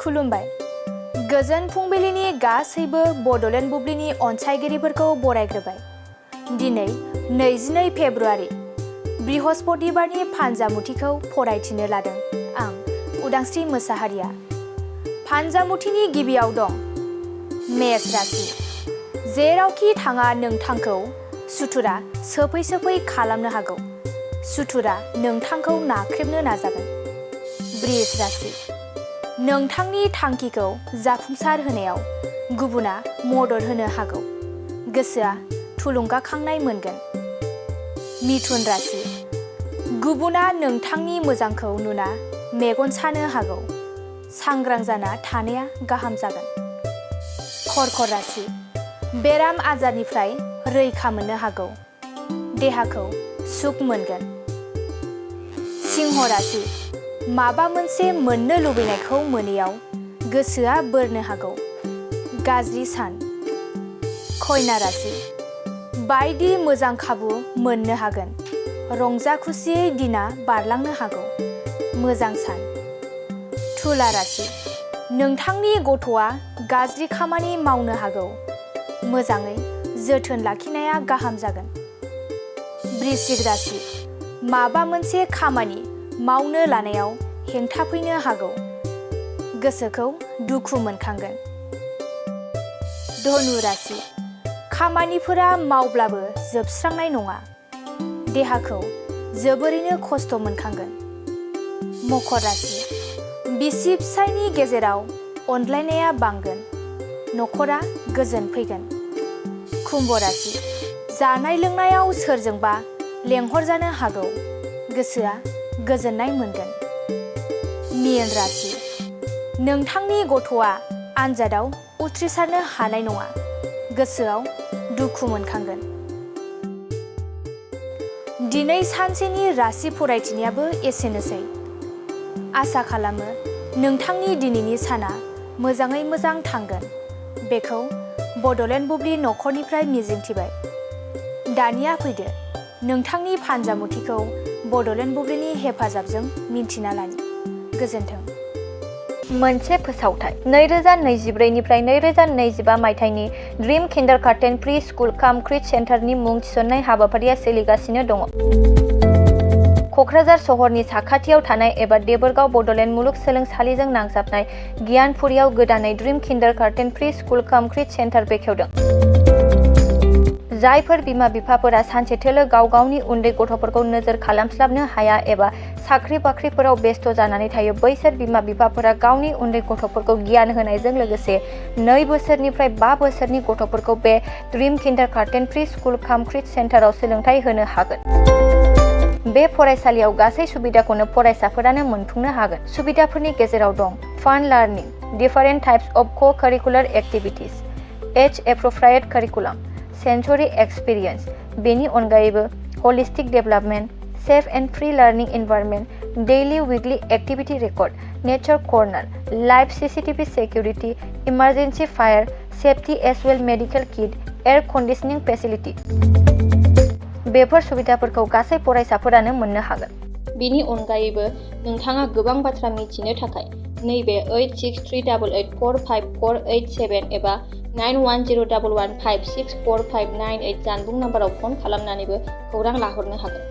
खुलुमबाय। गोजोन फुंबिलिनि गासैबो बड'लेण्ड बुब्लिनि अनसायगिरिफोरखौ बरायग्रोबाय। दिनै 22 फेब्रुआरि बृहस्पतिबारनि फानजामुथिखौ फरायथिनो लादों आं उदांस्रि मोसाहारिया। फानजामुथिनि गिबियाव दं मेष राशि। जेरावखि थाङा नोंथांखौ सुथुरा सोफै खालामनो हागौ। सुथुरा नोंथांखौ नाख्रेबनो नाजागोन। वृष राशि। नोंथांनि थांखिखौ जाफुंसार होनायाव गुबुना मदद होनो हागौ। गोसोआ थुलुंगाखांनाय मोनगोन। मिथुन राशि। गुबुना नोंथांनि मोजांखौ नुना मेगन सानो हागौ। सांग्रां जाना थानाया गाहाम जागोन। कर्कट राशि। बेराम आजारनिफ्राय रैखा मोननो हागौ। देहाखौ सुख मोनगोन। सिंह राशि। माबा मोनसे मोननो लुबैनायखौ मोनैयाव गोसोआ बोरनो हागौ। गाज्रि सान। कन्या राशि। बायदि मोजां खाबु मोननो हागोन। रंजा खुसियै दिना बारलांनो हागौ। मोजां सान। तुला राशि। नोंथांनि गथ'आ गाज्रि खामानि मावनो हागौ। मोजाङै जोथोन लाखिनाया गाहाम जागोन। वृश्चिक राशि। माबा मोनसे खामानि मावनो लानायाव हेंथा फैनो हागौ। गोसोखौ दुखु मोनखांगोन। धनु राशि। खामानिफोरा मावब्लाबो जोबस्रांनाय नङा। देहाखौ जोबोरैनो खस्थ' मोनखांगोन। मकर राशि। बिसि फिसायनि गेजेराव अनज्लायनाया बांगोन। न'खरा गोजोन फैगोन। कुम्भ राशि। जानाय लोंनायाव सोरजोंबा लेंहरजानो हागौ। गोसोआ गोजोननाय मोनगोन। मीन राशि। नोंथांनि गथ'आ आनजादाव उथ्रिसारनो हानाय नङा। गोसोआव दुखु मोनखांगोन। दिनै सानसेनि राशि फरायथिनायाबो एसेनोसै। आसा खालामो नोंथांनि दिनैनि साना मोजाङै मोजां थांगोन। बेखौ बड'लेण्ड बुब्लि नखरनिफ्राय मिजिंथिबाय। दानिया फैदो नोंथांनि फानजामुथिखौ बड'लेण्ड बुब्लिनि हेफाजाबजों मिन्थिना लानि। गोजोन्थों। मोनसे फोसावथाय 2024 निफ्राय 2025 मायथाइनि ड्रिम किन्डारगार्टेन प्रि स्कुल काम क्रिच सेन्टारनि मुं थिसननाय हाबाफारिया सोलिगासिनो दङ। क'क्राझार सहरनि साखाथियाव थानाय एबा देबोरगाव बड'लेण्ड मुलुगसोलोंसालिजों नांजाबनाय गियानपुरियाव गोदानै ड्रिम किन्डारगार्टेन प्रि स्कुल काम क्रिच सेन्टार बेखेवदों। जायफोर बिमा बिफाफोरा सानसेथोलो गाव गावनि उन्दै गथ'फोरखौ नोजोर खालामस्लाबनो हाया एबा साख्रि बाख्रिफोराव बेस्थ' जानानै थायो बैसोर बिमा बिफाफोरा गावनि उन्दै गथ'फोरखौ गियान होनायजों लोगोसे 2 बोसोरनिफ्राय 5 बोसोरनि गथ'फोरखौ बे ड्रिम किन्डारगार्टेन प्रि स्कुल काम क्रिच सेन्टाराव सोलोंथाइ होनो हागोन। बे फरायसालियाव गासै सुबिदाखौनो फरायसाफोरानो मोनफुंनो हागोन। सुबिदाफोरनि गेजेराव दं फान लार्निं, different types of co-curricular activities, age appropriate curriculum, sensory experience. बेनि अनगायैबो holistic development, safe and free learning environment, daily weekly activity record, nature corner, live CCTV security, emergency fire safety as well medical kit, air conditioning facility. Before सुबिदाफोरखौ गासै फरायसाफोरानो मोननो हागोन। बेनि अनगायैबो नोंथाङा गोबां बाथ्रा मिथिनो थाखाय नैबे 8638454887 एबा 9101156459 जानबुं नाम्बाराव फन खालामनानैबो खौरां लाहरनो हागोन।